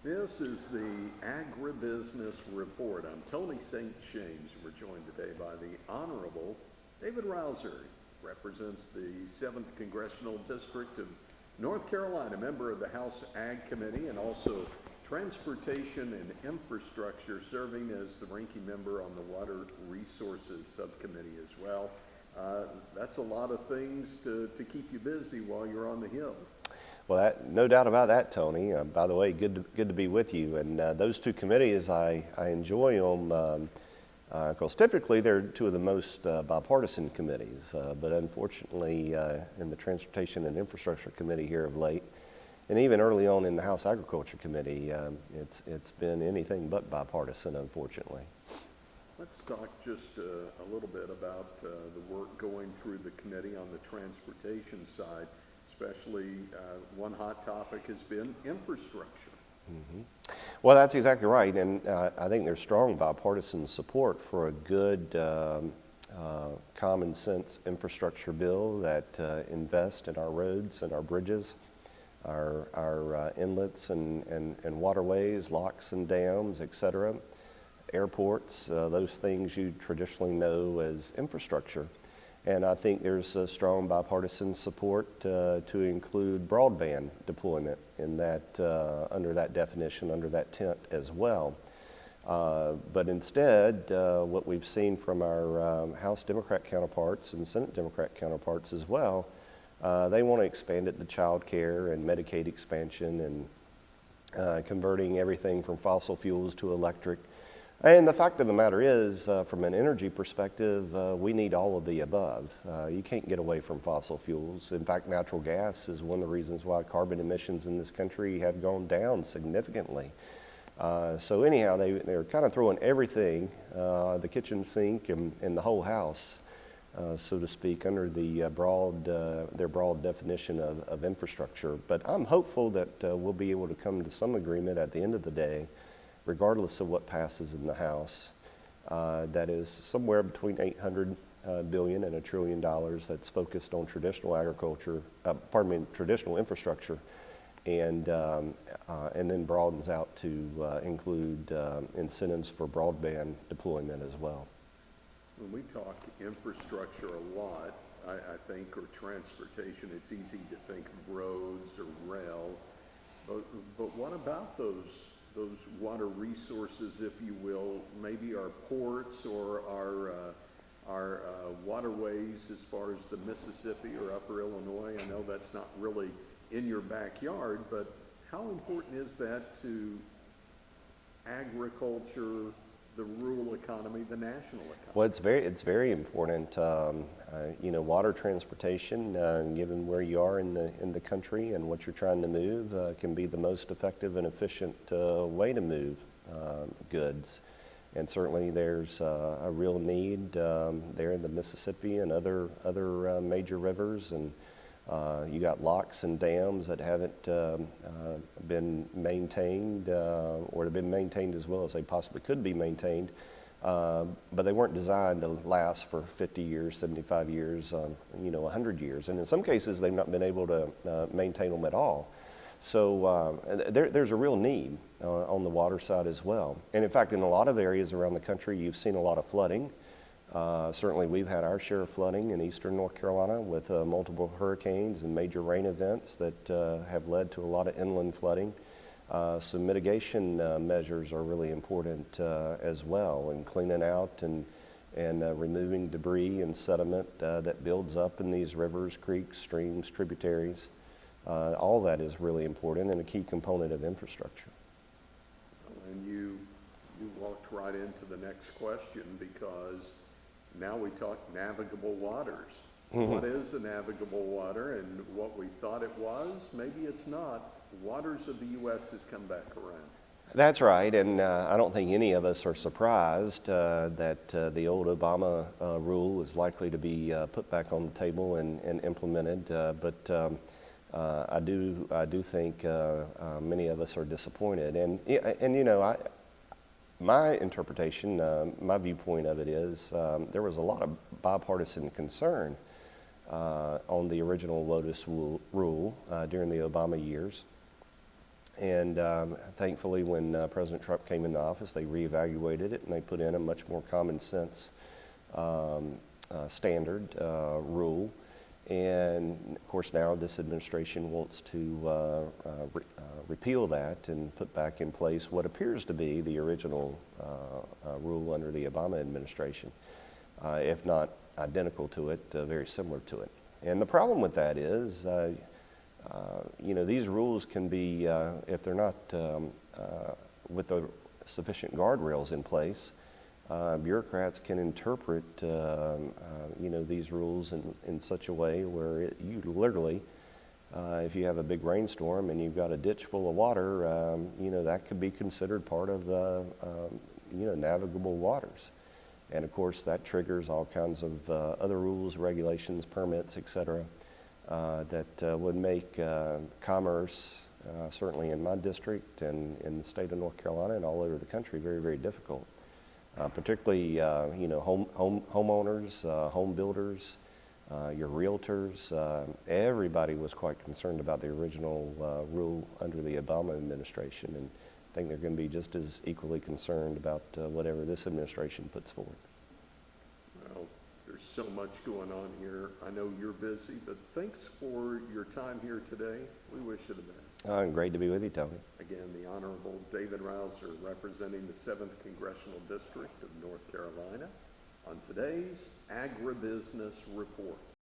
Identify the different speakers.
Speaker 1: This is the Agribusiness Report. I'm Tony St. James. We're joined today by the Honorable David Rouzer. He represents the 7th Congressional District of North Carolina, member of the House Ag Committee and also Transportation and Infrastructure, serving as the ranking member on the Water Resources Subcommittee as well. That's a lot of things to keep you busy while you're on the Hill.
Speaker 2: Well, no doubt about that, Tony. By the way, good to be with you. And those two committees, I enjoy them because typically they're two of the most bipartisan committees. But unfortunately, in the Transportation and Infrastructure Committee here of late, and even early on in the House Agriculture Committee, it's been anything but bipartisan, unfortunately.
Speaker 1: Let's talk just a little bit about the work going through the committee on the transportation side. Especially one hot topic has been infrastructure.
Speaker 2: Mm-hmm. Well, that's exactly right, and I think there's strong bipartisan support for a good common sense infrastructure bill that invests in our roads and our bridges, our inlets and waterways, locks and dams, etc., airports, those things you traditionally know as infrastructure. And I think there's a strong bipartisan support to include broadband deployment in that, under that definition, under that tent as well. But instead, what we've seen from our House Democrat counterparts and Senate Democrat counterparts as well, they want to expand it to child care and Medicaid expansion and converting everything from fossil fuels to electric. And the fact of the matter is, from an energy perspective, we need all of the above. You can't get away from fossil fuels. In fact, natural gas is one of the reasons why carbon emissions in this country have gone down significantly. So anyhow, they're kind of throwing everything, the kitchen sink and the whole house, so to speak, under the their broad definition of infrastructure. But I'm hopeful that we'll be able to come to some agreement at the end of the day, regardless of what passes in the House, that is somewhere between $800 billion and $1 trillion that's focused on traditional agriculture, traditional infrastructure, and then broadens out to include incentives for broadband deployment as well.
Speaker 1: When we talk infrastructure a lot, I think, or transportation, it's easy to think of roads or rail, but what about those water resources, if you will, maybe our ports or our waterways as far as the Mississippi or upper Illinois? I know that's not really in your backyard, but how important is that to agriculture, the rural economy, the national economy?
Speaker 2: Well, it's very important. Water transportation, given where you are in the country and what you're trying to move, can be the most effective and efficient way to move goods. And certainly, there's a real need there in the Mississippi and other major rivers, and you got locks and dams that haven't been maintained, or have been maintained as well as they possibly could be maintained. But they weren't designed to last for 50 years, 75 years, 100 years. And in some cases, they've not been able to maintain them at all. So there's a real need on the water side as well. And in fact, in a lot of areas around the country, you've seen a lot of flooding. Certainly, we've had our share of flooding in eastern North Carolina with multiple hurricanes and major rain events that have led to a lot of inland flooding. So mitigation measures are really important as well, and cleaning out and removing debris and sediment that builds up in these rivers, creeks, streams, tributaries. All that is really important and a key component of infrastructure.
Speaker 1: And you walked right into the next question, because now we talk navigable waters. Mm-hmm. What is a navigable water, and what we thought it was, maybe it's not. Waters of the U.S. has come back around.
Speaker 2: That's right, and I don't think any of us are surprised that the old Obama rule is likely to be put back on the table and implemented. But I do think many of us are disappointed, and my interpretation, my viewpoint of it is there was a lot of bipartisan concern on the original WOTUS rule during the Obama years. And thankfully, when President Trump came into office, they reevaluated it and they put in a much more common sense standard rule. And of course, now this administration wants to repeal that and put back in place what appears to be the original rule under the Obama administration, if not identical to it, very similar to it. And the problem with that is, these rules can be, if they're not with the sufficient guardrails in place, bureaucrats can interpret, these rules in such a way where you literally, if you have a big rainstorm and you've got a ditch full of water, that could be considered part of the, navigable waters. And of course, that triggers all kinds of other rules, regulations, permits, et cetera, that would make commerce, certainly in my district and in the state of North Carolina and all over the country, very, very difficult. Particularly, homeowners, home builders, your realtors, everybody was quite concerned about the original rule under the Obama administration, and I think they're going to be just as equally concerned about whatever this administration puts forward.
Speaker 1: Well, there's so much going on here. I know you're busy, but thanks for your time here today. We wish you the best.
Speaker 2: Great to be with you, Tony.
Speaker 1: Again, the Honorable David Rouzer, representing the 7th Congressional District of North Carolina, on today's Agribusiness Report.